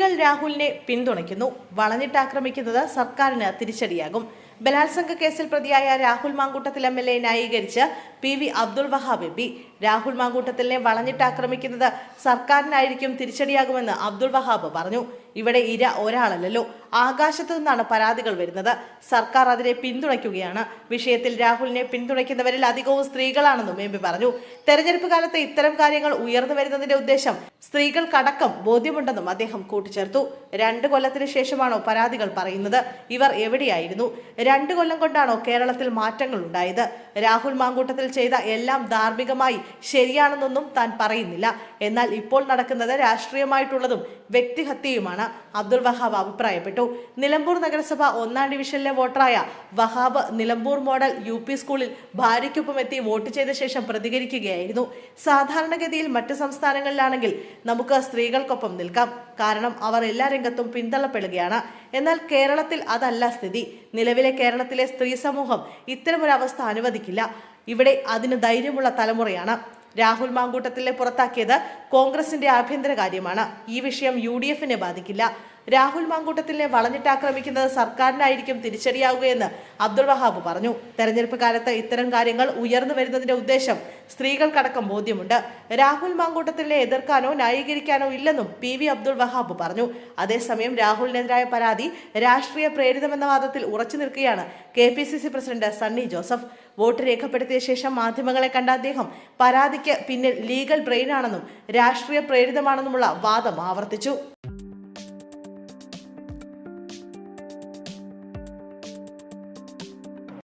സ്ത്രീകൾ രാഹുലിനെ പിന്തുണയ്ക്കുന്നു. വളഞ്ഞിട്ടാക്രമിക്കുന്നത് സർക്കാരിന് തിരിച്ചടിയാകും. ബലാത്സംഗ കേസിൽ പ്രതിയായ Rahul Mamkootathil MLA ന്യായീകരിച്ച് PV Abdul Wahab MP. Rahul മാങ്കൂട്ടത്തിലിനെ വളഞ്ഞിട്ടാക്രമിക്കുന്നത് സർക്കാരിനായിരിക്കും തിരിച്ചടിയാകുമെന്ന് Abdul Wahab പറഞ്ഞു. ഇവിടെ ഇര ഒരാളല്ലോ, ആകാശത്തു നിന്നാണ് പരാതികൾ വരുന്നത്. സർക്കാർ അതിനെ പിന്തുണയ്ക്കുകയാണ്. വിഷയത്തിൽ രാഹുലിനെ പിന്തുണയ്ക്കുന്നവരിൽ അധികവും സ്ത്രീകളാണെന്നും MP പറഞ്ഞു. തെരഞ്ഞെടുപ്പ് കാലത്ത് ഇത്തരം കാര്യങ്ങൾ ഉയർന്നു വരുന്നതിന്റെ ഉദ്ദേശം സ്ത്രീകൾക്കടക്കം ബോധ്യമുണ്ടെന്നും അദ്ദേഹം കൂട്ടിച്ചേർത്തു. 2 കൊല്ലത്തിന് ശേഷമാണോ പരാതികൾ പറയുന്നത്? ഇവർ എവിടെയായിരുന്നു? 2 കൊല്ലം കൊണ്ടാണോ കേരളത്തിൽ മാറ്റങ്ങൾ ഉണ്ടായത്? രാഹുൽ മാങ്കൂട്ടത്തിൽ ചെയ്ത എല്ലാം ധാർമ്മികമായി ശരിയാണെന്നൊന്നും താൻ പറയുന്നില്ല. എന്നാൽ ഇപ്പോൾ നടക്കുന്നത് രാഷ്ട്രീയമായിട്ടുള്ളതും വ്യക്തിഹത്യയുമാണ്. അബ്ദുൾ വഹാബ് അഭിപ്രായപ്പെട്ടു. നിലമ്പൂർ നഗരസഭ 1ാം ഡിവിഷനിലെ വോട്ടറായ വഹാബ് നിലമ്പൂർ മോഡൽ UP സ്കൂളിൽ ഭാര്യയ്ക്കൊപ്പം എത്തി വോട്ട് ചെയ്ത ശേഷം പ്രതികരിക്കുകയായിരുന്നു. സാധാരണഗതിയിൽ മറ്റ് സംസ്ഥാനങ്ങളിലാണെങ്കിൽ നമുക്ക് സ്ത്രീകൾക്കൊപ്പം നിൽക്കാം, കാരണം അവർ എല്ലാ രംഗത്തും പിന്തള്ളപ്പെടുകയാണ്. എന്നാൽ കേരളത്തിൽ അതല്ല സ്ഥിതി. നിലവിലെ കേരളത്തിലെ സ്ത്രീ സമൂഹം ഇത്തരമൊരവസ്ഥ അനുവദിക്കില്ല. ഇവിടെ അതിന് ധൈര്യമുള്ള തലമുറയാണ്. രാഹുൽ മാങ്കൂട്ടത്തിലെ പുറത്താക്കിയത് കോൺഗ്രസിന്റെ ആഭ്യന്തര കാര്യമാണ്. ഈ വിഷയം UDFനെ ബാധിക്കില്ല. രാഹുൽ മാങ്കൂട്ടത്തിലിനെ വളഞ്ഞിട്ടാക്രമിക്കുന്നത് സർക്കാരിനായിരിക്കും തിരിച്ചടിയാവുകയെന്ന് അബ്ദുൾ വഹാബ് പറഞ്ഞു. തെരഞ്ഞെടുപ്പ് കാലത്ത് ഇത്തരം കാര്യങ്ങൾ ഉയർന്നു വരുന്നതിന്റെ ഉദ്ദേശം സ്ത്രീകൾക്കടക്കം ബോധ്യമുണ്ട്. രാഹുൽ മാങ്കൂട്ടത്തിലിനെ എതിർക്കാനോ ന്യായീകരിക്കാനോ ഇല്ലെന്നും PV അബ്ദുൾ വഹാബ് പറഞ്ഞു. അതേസമയം രാഹുലിനെതിരായ പരാതി രാഷ്ട്രീയ പ്രേരിതമെന്ന വാദത്തിൽ ഉറച്ചു നിൽക്കുകയാണ് KPCC president Sunny Joseph. Vote രേഖപ്പെടുത്തിയ ശേഷം മാധ്യമങ്ങളെ കണ്ട അദ്ദേഹം പരാതിക്ക് പിന്നിൽ ലീഗൽ ബ്രെയിനാണെന്നും രാഷ്ട്രീയ പ്രേരിതമാണെന്നുമുള്ള വാദം ആവർത്തിച്ചു.